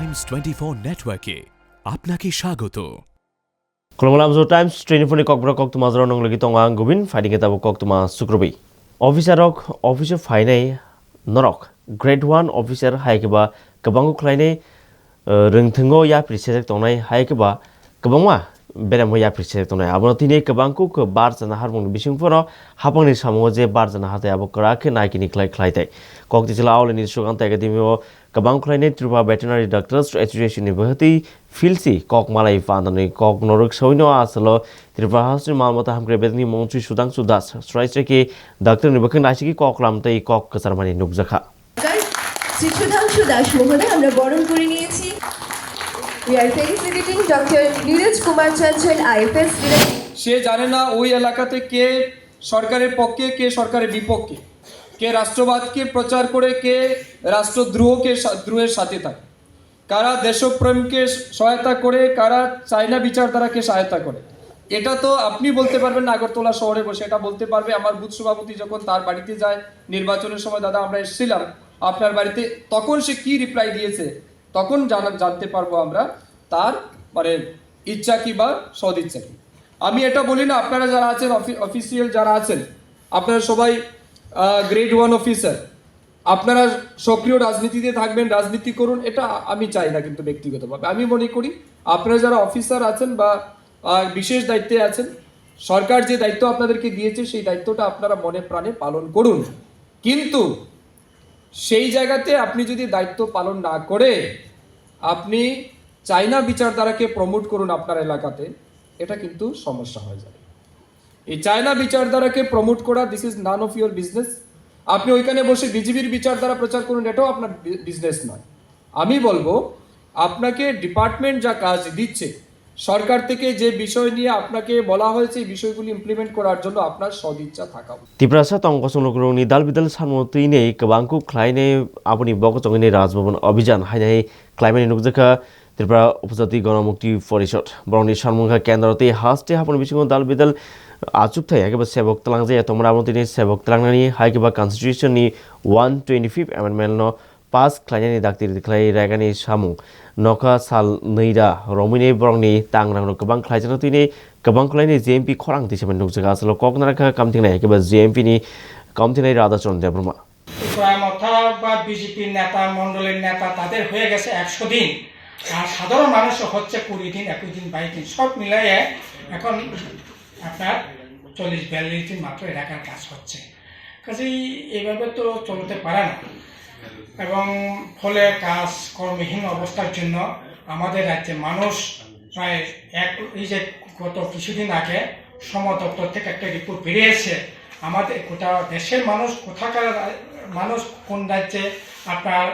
Times 24 নেটওয়ার্কে আপনাকে স্বাগত। Kolomlamzo Times 24 kokbra koktuma zaro nonglagi tonga gubin fighting etabo koktuma sukrobi. Officer rok officer fainai norok grade 1 officer haikeba kabangu klainai rengthengo ya prisek tongnai haikeba kabangma beram ya prisek tongnai abono tini kabangku ke bar jana harmong bisingforo hapangni samongo je bar jana hate abo krake naikini klaitai kokti jila awleni suganta academy o kabang klainai Tripura Veterinary Doctors Association ni bahati filsi kok malai fandani kok norok soino asalo Tripura House malmata hamkre bedni mongchi Sudhanshu Das strike ke doctor ni bakhan naisi ki kok lamtai kok kasarmani nukjakha Shri Sudhanshu Das মহোদয় আমরা বরণ করে নিয়েছি। We are felicitating Dr. Neeraj Kumar Chanchal IFS সে জানে না ওই এলাকাতে কে সরকারের পক্ষে কে সরকারের বিপক্ষে, কে রাষ্ট্রবাদকে প্রচার করে কে রাষ্ট্রদ্রোহের সাথে থাকে, কারা দেশপ্রেমকে সহায়তা করে কারা চায়না বিচারধারাকে সহায়তা করে। এটা তো আপনি বলতে পারবেন না আগরতলা শহরে বসে, এটা বলতে পারবে আমার বুথ সভাপতি যখন তার বাড়িতে যায় নির্বাচনের সময়। দাদা আমরা এসেছিলাম আপনার বাড়িতে, তখন সে কি রিপ্লাই দিয়েছে তখন জানতে পারবো আমরা তার মানে ইচ্ছা কি বা সদিচ্ছা কি। আমি এটা বলি না আপনারা যারা আছেন অফিসিয়াল যারা আছেন আপনারা সবাই গ্রেড 1 অফিসার, আপনারা সক্রিয় রাজনীতিতে থাকবেন, রাজনীতি করুন, এটা আমি চাই না। কিন্তু ব্যক্তিগতভাবে আমি মনে করি আপনারা যারা অফিসার আছেন বা বিশেষ দায়িত্বে আছেন, সরকার যে দায়িত্ব আপনাদেরকে দিয়েছে সেই দায়িত্বটা আপনারা মনে প্রাণে পালন করুন। কিন্তু সেই জায়গাতে আপনি যদি দায়িত্ব পালন না করে আপনি চাইনা বিচারধারাকে প্রমোট করুন আপনার এলাকাতে, এটা কিন্তু সমস্যা হয়ে যাবে। এই চাইনা বিচারধারাকে প্রমোট করা this is none of your business. আপনি ওইখানে বসে বিজেপির বিচারধারা প্রচার করুন, এটাও আপনার বিজনেস নয়। আমি বলবো আপনাকে ডিপার্টমেন্ট যা কাজ দিচ্ছে সরকার থেকে যে বিষয় নিয়ে আপনাকে বলা হয়েছে এই বিষয়গুলি ইমপ্লিমেন্ট করার জন্য আপনার সদিচ্ছা থাকা উচিত। Tiprasa tongkosonogroni dalbidal sanmotine kabangku klaine apuni bokotongini Rajbhavan Abhijan hainai klaimani nukjaka Tripura Upajati Ganamukti Porishod boroni sanmungha kendrate haste hapuni bisingo dalbidal achukthai ekeba sebok talangje tomra amotini sebok talangnani haikeba constitution ni 125th amendment no pas klainani daktir diklai ragani samung noka sal neira romine borongni tangrang no kabang klaijana tini kabang klaini JMP khorang tisemen nukjaga asalo koknaraka kamtingnai ekeba JMP ni kamtingnai Radhachandra Debruma মথা বা BJP নেতা মন্ডলের নেতা তাদের হয়ে গেছে 100 দিন, আর সাধারণ মানুষ হচ্ছে 20 দিন 21 দিন 22 দিন, সব মিলাইয়ে এখন আপনার 40-42 দিন মাত্র এলাকার কাজ হচ্ছে। কাজেই এইভাবে তো চলতে পারে না এবং ফলে কাজ কর্মহীন অবস্থার জন্য আমাদের রাজ্যে মানুষ প্রায় এই যে গত কিছুদিন আগে শ্রম দপ্তর থেকে একটা রিপোর্ট বেরিয়েছে আমাদের গোটা দেশের মানুষ কোথাকার মানুষ কোন রাজ্যে আপনার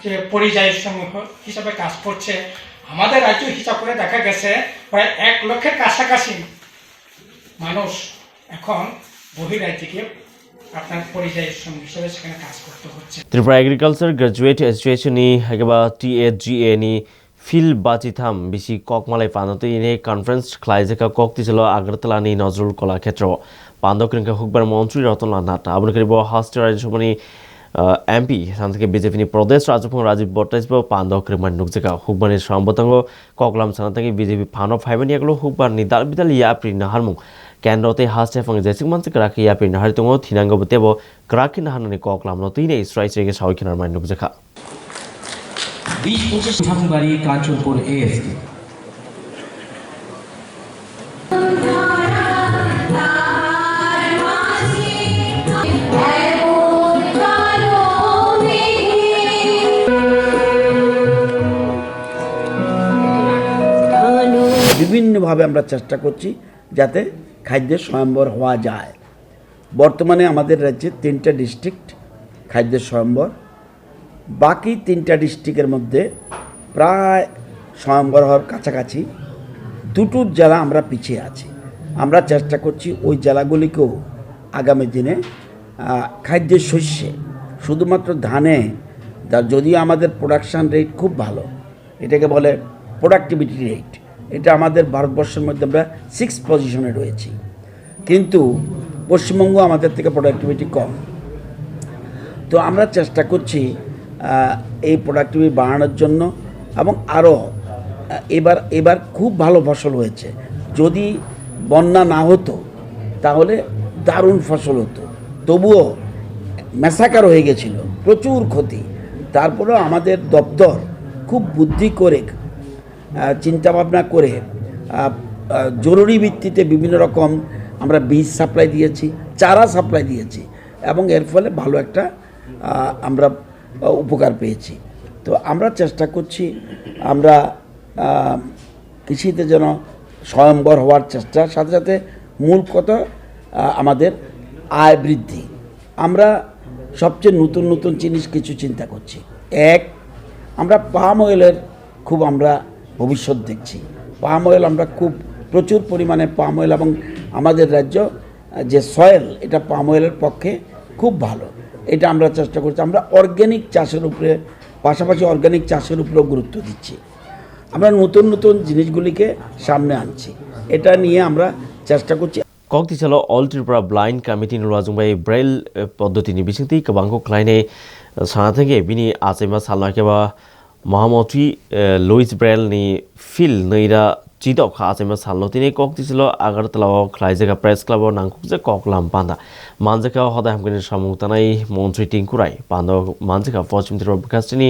যে পরিযায়ী শ্রমিক হিসাবে কাজ করছে। আমাদের রাজ্য হিসাব করে দেখা গেছে প্রায় 1 লক্ষের কাছাকাছি মানুষ এখন বহিরাজ্যে গিয়ে আপনার পরিযায়ী শ্রমিক হিসাবে সেখানে কাজ করতে হচ্ছে। Tripura Agriculture Graduate Association ni haikeba TAGA ni fil bachitham bisi kokmalai panote ine conference khlaijaka koktisilo Agartala ni Nazrul Kola Khetro pandokrinka hukbar মন্ত্রী রতনলাল নাথ আবনকারী হাস্টের রাজ্যসভানি MP সান্থকে বিজেপি নি প্রদেশ রাজ্যপাল Rajib Bhattacharya pandokrinman nukjaka hukbarni sambatango koklam sanatagi BJP ফানো ফাইবানি আগলো hukbarni dalbidal yapri naharmung কেন্দ্রতে হাস্টে ফং জেসিক মানসি ক্রাকি ইয়াপি নাহারি তঙ্গ থিনাঙ্গ বতেবো ক্রাকি নাহানানি koklam no তিনে স্ট্রাইক রেগে সাউখিনার মান nukjaka 20-25 ঠাকুরবাড়ি কাঞ্চনপুর ASD বিভিন্নভাবে আমরা চেষ্টা করছি যাতে খাদ্যের স্বয়ম্বর হওয়া যায়। বর্তমানে আমাদের রাজ্যে 3টা ডিস্ট্রিক্ট খাদ্যের স্বয়ম্বর, বাকি 3টা ডিস্ট্রিক্টের মধ্যে প্রায় স্বয়ম্বর হওয়ার কাছাকাছি 2টো জেলা আমরা পিছিয়ে আছি। আমরা চেষ্টা করছি ওই জেলাগুলিকেও আগামী দিনে খাদ্যের শস্যে শুধুমাত্র ধানে যদিও আমাদের প্রোডাকশান রেট খুব ভালো, এটাকে বলে প্রোডাক্টিভিটি রেট, এটা আমাদের ভারতবর্ষের মধ্যে আমরা 6th পজিশনে রয়েছি, কিন্তু পশ্চিমবঙ্গ আমাদের থেকে প্রোডাক্টিভিটি কম। তো আমরা চেষ্টা করছি এই প্রোডাক্টিভিটি বাড়ানোর জন্য, এবং আরও এবার খুব ভালো ফসল হয়েছে। যদি বন্যা না হতো তাহলে দারুণ ফসল হতো, তবুও ম্যাসাকার হয়ে গেছিল, প্রচুর ক্ষতি। তারপরেও আমাদের দপ্তর খুব বুদ্ধি করে, চিন্তাভাবনা করে জরুরি ভিত্তিতে বিভিন্ন রকম আমরা বীজ সাপ্লাই দিয়েছি, চারা সাপ্লাই দিয়েছি, এবং এর ফলে ভালো একটা আমরা উপকার পেয়েছি। তো আমরা চেষ্টা করছি আমরা কৃষিতে যেন স্বয়ম্বর হওয়ার চেষ্টার সাথে সাথে মূল কথা আমাদের আয় বৃদ্ধি। আমরা সবচেয়ে নতুন নতুন জিনিস কিছু চিন্তা করছি। এক, আমরা পাম অয়েলের খুব আমরা ভবিষ্যৎ দেখছি। পাম অয়েল আমরা খুব প্রচুর পরিমাণে পাম অয়েল, এবং আমাদের রাজ্য যে সয়েল, এটা পাম অয়েলের পক্ষে খুব ভালো। এটা আমরা চেষ্টা করছি। আমরা অর্গ্যানিক চাষের উপরে, পাশাপাশি অর্গ্যানিক চাষের উপরেও গুরুত্ব দিচ্ছি। আমরা নতুন নতুন জিনিসগুলিকে সামনে আনছি, এটা নিয়ে আমরা চেষ্টা করছি। কক্তি চাল অল ত্রিপুরা ব্লাइन्ड कमिटि नुवाजुंबाय ब्रेल पद्धतिनि बिथिंथि गोबांखौ खालायनाय साना थेगे बिनि आचैमा सालनायकेबा महामन्त्री लुइस ब्रेलनि फिल नैरा चिदक आचैमा सालनो तिनि कक्ति चाल आगरतलाव खालायजागा प्रेस क्लाबाव नांखुकजे ककलाम पान्दा मानजाका हदाय हामगिनि सामुंतानाय मन्त्री टिंकुराय पान्दा मानजाका पश्चिम त्रिपुरा विकासनि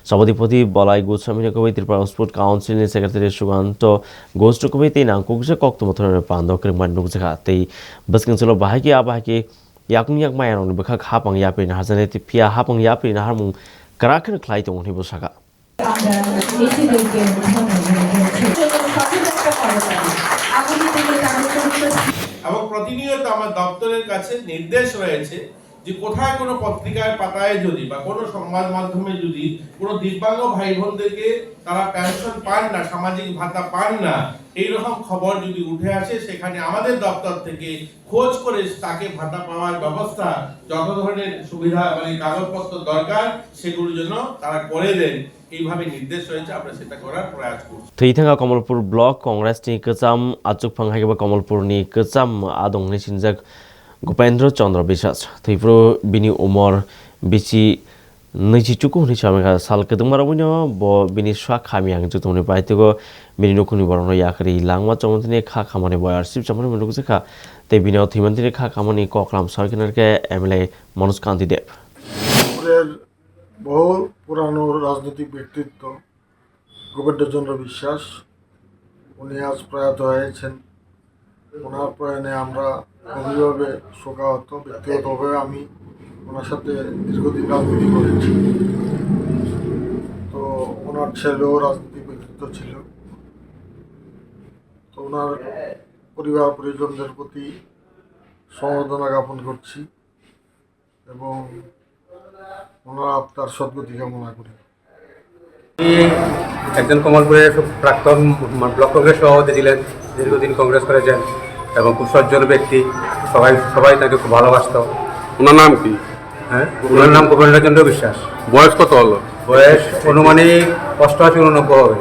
सभापति बलाय गोस्वामी कवि त्रिपुरा स्पोर्ट काउन्सिलनि सेक्रेटारि सुगान्त गोष्ठ कवि तै नांखुकजे कक्तमथर पान्दा क्रिमान नुकजाका तै बसकिंचलो बाहायके आबाहायके याकुं याक मायारंनि बखा हापां यापिन हाजाने फिया हापां यापिन हारमुं काराखन ख्लाय दंनि बसागा আমরা নেত্রীদেরকে এবং প্রতিনিয়ত আমার দপ্তরের কাছে নির্দেশ রয়েছে যে কোথায় কোনো পত্রিকার পাতায় যদি বা কোনো সংবাদ মাধ্যমে যদি কোনো দিব্যাঙ্গ ভাই বোনদেরকে তারা পেনশন পান না, সামাজিক ভাতা পান না, এইরকম খবর যদি উঠে আসে, সেখানে আমাদের দপ্তর থেকে খোঁজ করে তাকে ভাতা পাওয়ার ব্যবস্থা, যত ধরনের সুবিধা মানে কাগজপত্র দরকার সেগুলোর জন্য তারা করে দেন, এইভাবে নির্দেশ রয়েছে। আমরা সেটা করার প্রয়াস করছি। थैथाङा कमलपुर ब्लक कंग्रेसनि गोजाम आचुकफां हाइबा कमलपुरनि गोजाम आदंनि सिनजाक भूपेन्द्र चन्द्र बिश्वास थैफ्रो बिनि उमर बिसि नैजिचुकु हनि सामेगा साल कदमारावनो ब बिनि स्वा खामियां जुतुनि पाइतगो बिनि नखुनि बरनो याखरि लांमा चमनतिनि खा खामानि बयार सिप चमनि मुलुगजखा ते बिनि थैमन्तिनि खा खामानि कक्लाम सरकारके एमएलए मनोज कान्ति देव বহু পুরানো রাজনৈতিক ব্যক্তিত্ব গোবিন্দচন্দ্র বিশ্বাস, উনি আজ প্রয়াত হয়েছেন। ওনার প্রয়াণে আমরা গভীরভাবে শোকাহত। ব্যক্তিগতভাবে আমি ওনার সাথে দীর্ঘদিন রাজনীতি করেছি। তো ওনার ছেলেও রাজনৈতিক ব্যক্তিত্ব ছিল। তো ওনার পরিবার পরিজনদের প্রতি সমবেদনা জ্ঞাপন করছি এবং ওনার আত্মার সদ্গতি কামনা করি। একজন কমলপুরের প্রাক্তন ব্লক কংগ্রেস সভাপতি ছিলেন, দীর্ঘদিন কংগ্রেস করেছেন এবং খুব সজ্জন ব্যক্তি, সবাই তাকে খুব ভালোবাসত। ওনার নাম কি? হ্যাঁ, ওনার নাম গোবিন্দচন্দ্র বিশ্বাস। বয়স কত হলো? বয়স অনুমানিক 88-89 হবে।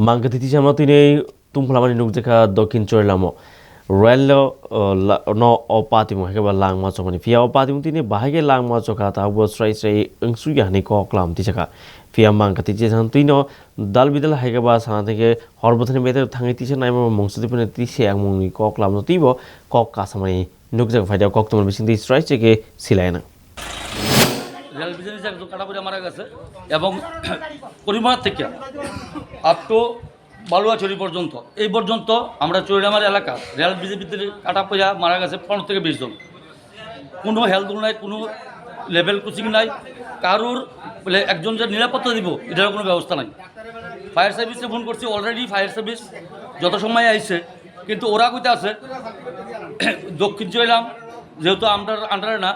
मांगतिथि सामतिनै तुमफ्लामानि नुकजेखा दक्षिण चोरलामो रयेल न अपातिमु हेबा लांगमा चमनि फिया अपातिमु तिनि बाहागे लांगमा चका ताबो स्राय स्राय ओंसुयानि कक्लाम तिसका फिया मांगतिथि सामतिनो दालबिदल हेगबा सानाथेके हरबथनि बेदर थाङै तिसे नायमा मंसुदिपनि तिसे आंमुनि कक्लाम तिबो कक कासामनि नुकजेखा फायदा कक्तमन बिसिंदि स्राय चेके सिलायना রেল বিজনেস একজন কাটাপুরে মারা গেছে এবং পরিমাণ থেকে আপ টু বালুয়াছড়ি পর্যন্ত এই পর্যন্ত আমরা চৈরামার এলাকা রেল বিজেপিতে কাটাপুরা মারা গেছে 15 থেকে 20 জন। কোনো হেলথ নাই, কোনো লেভেল কোচিং নাই, কারুর বলে একজন যে নিরাপত্তা দিব এটার কোনো ব্যবস্থা নাই। ফায়ার সার্ভিসে ফোন করছি, অলরেডি ফায়ার সার্ভিস যত সময় আইছে, কিন্তু ওরা কইতে আছে দক্ষিণ চৈরাম যেহেতু আমরা আন্ডারে না,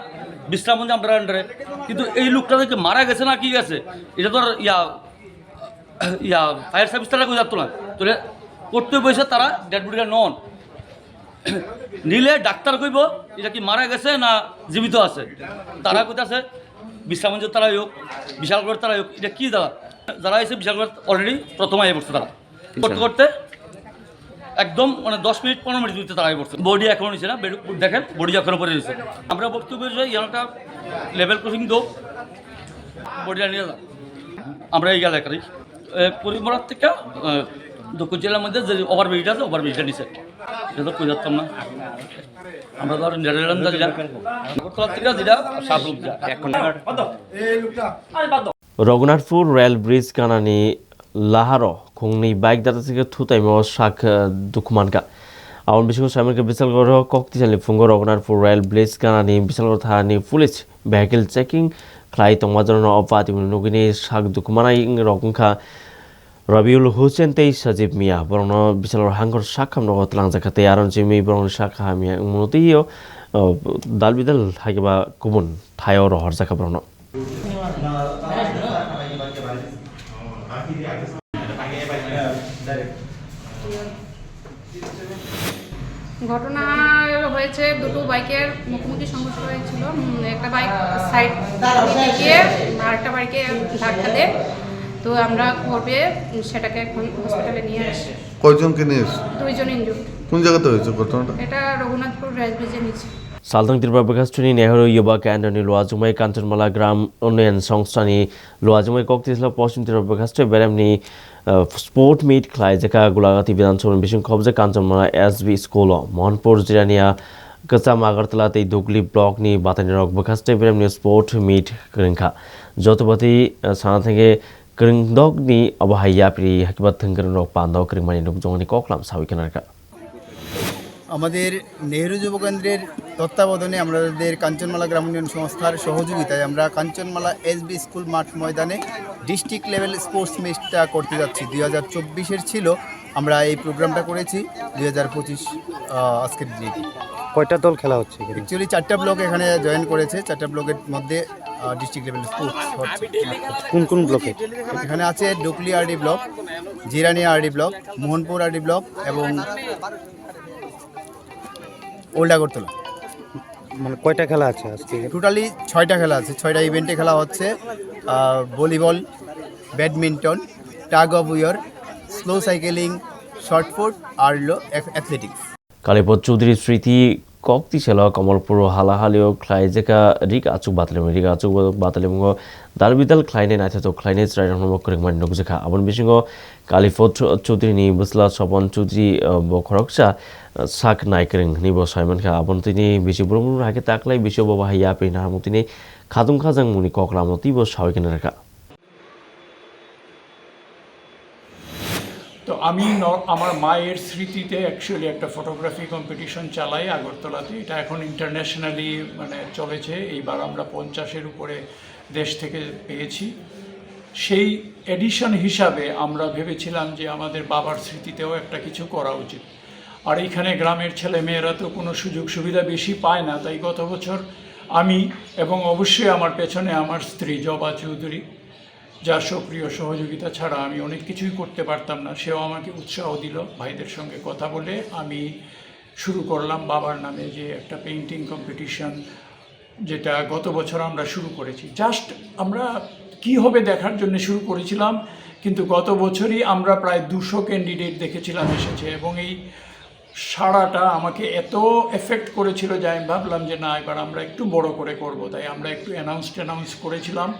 বিশ্রামগঞ্জ আমরা আন্ডারে, কিন্তু এই লোকটা থেকে মারা গেছে না কি গেছে এটা তো ফায়ার সার্ভিস তারা কই যাতো না, তাহলে করতে বসে তারা ডেড বডিটা নন নিলে ডাক্তার কইব এটা কি মারা গেছে না জীবিত আছে। তারা কইতে আছে বিশ্রামগঞ্জের তারা হোক, বিশালগড়ের তারা হোক, এটা কি যারা এসে বিশালগড় অলরেডি প্রথমে আগে পড়ছে, তারা করতে করতে একদম মানে 10 মিনিট 15 মিনিট দিতে তারা আগে পড়ছে। বডি এখনও নিচ্ছে না, দেখেন বডি এখনও পরে রয়েছে। আমরা বক্তব্য চাই একটা লেভেল ক্রসিং দো, বডিটা নিয়ে যান। আমরা এই এলাকারই পরিমরার থেকে দক্ষিণ জেলার মধ্যে যে ওভারব্রিজটা আছে ওভারব্রিজটা নিচে এটা তো কই যাচ্তাম না। আমরা তো নেড়ালাম যেটা আগরতলা থেকে যেটা সাবরুক যা এখন রঘুনাথপুর রেল ব্রিজ কানানি লাহারো খুংনি বাইক দাতা থেকে থুতাইম শাক দুখমানকা আউন বিশাল সামনে বিশালগড় কক্তিয়ালি ফুঙ্গ রঘুনাথপুর রেল ব্রিজ কানানি বিশালগড় থানাनि পুলিस भेहिकल चेकिं ख्लाय तंमाजन अपाति नुगिनि शाक दुखमानाय रगंखा रबिउल हुसैन तै सजीब मिया बरन बिशालगड़ हांगर शाक खामनो तलांजाखाते आरन जिमि बरन शाक हामिया मुनतियो दालबिदाल हागिबा गुबुन थायो रहर जाखा बरन ঘটনা হয়েছে দুটো বাইকের মুখোমুখি সংঘর্ষ হয়েছিল। একটা বাইক সাইড গিয়ে আরেকটা বাইকে ধাক্কা দেয়। তো আমরা ঘরে সেটাকে এখন হসপিটালে নিয়ে আসি। কয়জনকে নিয়ে এসে? 2 জন ইনজুর্ড। কোন জায়গাতে হয়েছে ঘটনাটা? এটা রঘুনাথপুর রেল ব্রিজের নিচে। सालथां त्रिपुरा बगास्ट्रिनि नेहरू युवा केन्द्रनि लुवाजुमाई काञ्चनमाला ग्राम उन्नयन संस्थानि लुवाजुमाई कक्तिसला पश्चिम त्रिपुरा बगास्ट्रि बेरामनि स्पोर्ट मीट ख्लायजेका गुलागाती विधानसभा बिसिं खबजे काञ्चनमाला एसबी स्कुल मोहनपुर जिल्लानिया कचाम आगरतला तै दुगली ब्लकनि बातानि रक बगास्ट्रि बेरामनि स्पोर्ट मीट करिंखा जतपति सानाथेगे करिंदगनि अबहायाप्रि हाकिबा थंगरन रक पान्दो करिंमानि नुकजंनि कक्लाम साविकनारका আমাদের নেহেরু যুব কেন্দ্রের তত্ত্বাবধানে আমাদের কাঞ্চনমালা গ্রাম উন্নয়ন সংস্থার সহযোগিতায় আমরা কাঞ্চনমালা এসবি স্কুল মাঠ ময়দানে ডিস্ট্রিক্ট লেভেল স্পোর্টস মিটটা করতে যাচ্ছি। 2024-এর ছিল, আমরা এই প্রোগ্রামটা করেছি 2025 আজকের ডেটে। কয়টা দল খেলা হচ্ছে? অ্যাকচুয়ালি 4টা ব্লক এখানে জয়েন করেছে। 4টা ব্লকের মধ্যে ডিস্ট্রিক্ট লেভেল স্পোর্টস হচ্ছে। কোন কোন ব্লকে? এখানে আছে Dukli RD block, Jirania RD block, Mohanpur RD block এবং ওল্ড আগরতলা। মানে কয়টা খেলা আছে আজকে? টোটালি 6টা খেলা আছে। 6টা ইভেন্টে খেলা হচ্ছে volleyball, badminton, tug of war, slow cycling, shot put আর অ্যাথলেটিক্স। कालीपद चौधरी स्मृति कक्तिसेला कमलपुर हालाहालियो ख्लायजेका रिक आचुक बातलेमो दालबिदाल ख्लायने नाथेतो ख्लायने रायरनमो करिंमान नुगजेखा आबन बिसिङो कालीपद चौधरीनि बसला सपन चौधरी बखरकसा साक नायकरिं निबो सायमानखा आबन तिनि बिसि बुरमुर हाके ताकलाय बिसि बबाहाया पेना मुतिनि खादुं खाजां मुनि कक्लामति बो सावयकेनारका। তো আমি আমার মায়ের স্মৃতিতে অ্যাকচুয়ালি একটা ফটোগ্রাফি কম্পিটিশন চালাই আগরতলাতে। এটা এখন ইন্টারন্যাশনালি মানে চলেছে। এইবার আমরা 50-এর উপরে দেশ থেকে পেয়েছি। সেই এডিশন হিসাবে আমরা ভেবেছিলাম যে আমাদের বাবার স্মৃতিতেও একটা কিছু করা উচিত। আর এইখানে গ্রামের ছেলে মেয়েরা তো কোনো সুযোগ সুবিধা বেশি পায় না, তাই গত বছর আমি এবং অবশ্যই আমার পেছনে আমার স্ত্রী জবা চৌধুরী, যার সক্রিয় সহযোগিতা ছাড়া আমি অনেক কিছুই করতে পারতাম না, সেও আমাকে উৎসাহ দিল। ভাইদের সঙ্গে কথা বলে আমি শুরু করলাম বাবার নামে যে একটা পেইন্টিং কম্পিটিশন, যেটা গত বছর আমরা শুরু করেছি। জাস্ট আমরা কি হবে দেখার জন্য শুরু করেছিলাম, কিন্তু গত বছরই আমরা প্রায় 200 ক্যান্ডিডেট দেখেছিলাম এসেছে, এবং এই সাড়াটা আমাকে এত এফেক্ট করেছিল যে আমি ভাবলাম যে না, এবার আমরা একটু বড় করে করব। তাই আমরা একটু অ্যানাউন্স করেছিলাম।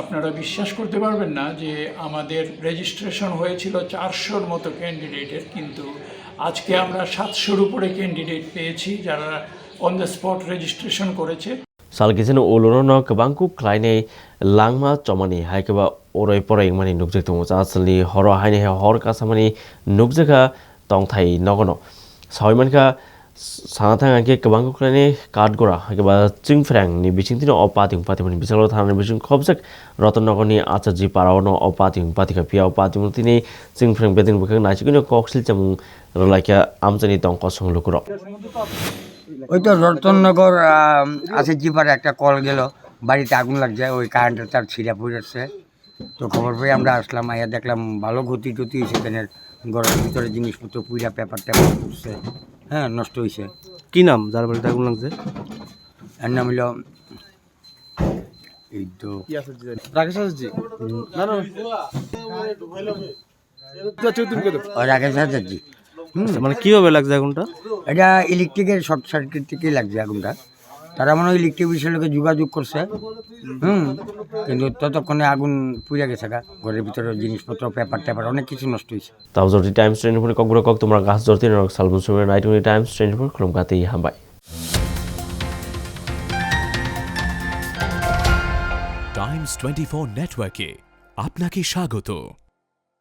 আপনারা বিশ্বাস করতে পারবেন না যে আমাদের রেজিস্ট্রেশন হয়েছিল 400-র মতো ক্যান্ডিডেটের, কিন্তু আজকে আমরা 700-র উপরে ক্যান্ডিডেট পেয়েছি যারা অন দ্য স্পট রেজিস্ট্রেশন করেছে। सालगिसन ओलोनो कबांकु ख्लायने लांगमा चमानि हायकेबा ओरै परै मानि नुकजेक दङ आसलनि हर हायने हर कासामानि नुकजेका तंथाय नगनो सावयमानका सानाथांगे कबांकु ख्लायने काटगोरा हायकेबा चिंफ्रांनि बिसिंतिनो अपातिं पातिमनि बिसालो थानानि बिसिं खबजेक रतनगरनि आचार्य पारावनो अपातिं पातिका पिया अपातिमतिनि चिंफ्रां बेदिन बुखा नाचिकिनो कक्सिल चामुं रलाइका आमचानि तंक संलुकुरो ওই তো রতননগর আছে জিপারে একটা কল গেল, বাড়িতে আগুন লাগছে, ওই কারেন্টের তার ছিঁড়া পড়েছে। তো খবর পেয়ে আমরা আসলাম, আইয়া দেখলাম ভালো ক্ষতি হয়েছে। সেখানে ঘরের ভিতরে জিনিসপত্র পুইরা পেপার পড়ছে, হ্যাঁ নষ্ট হয়েছে। কি নাম যার বাড়িতে আগুন লাগছে? এর নাম হলো এই তো রাকেশ আচার্য। রাকেশ আচার্য। মানে কিভাবে লাগছে আগুনটা? এটা ইলেকট্রিকের শর্ট সার্কিট থেকেই লাগছে আগুনটা। তারা মনে হয় ইলেকট্রিক অফিসের লোকে যোগাযোগ করছে কিন্তু ততক্ষণে আগুন পুড়ে গেছে গা ঘরের ভিতরে জিনিসপত্র পেপার টেপার অনেক কিছু নষ্ট হয়েছে তাওজরটি টাইমস 24 ককবরা কক তোমরা গাছ জরতি নরক সালবুন সুমের নাইটুনি টাইমস 24 খুলমকাতেই হামবাই টাইমস 24 নেটওয়ার্কে আপনাকে স্বাগত।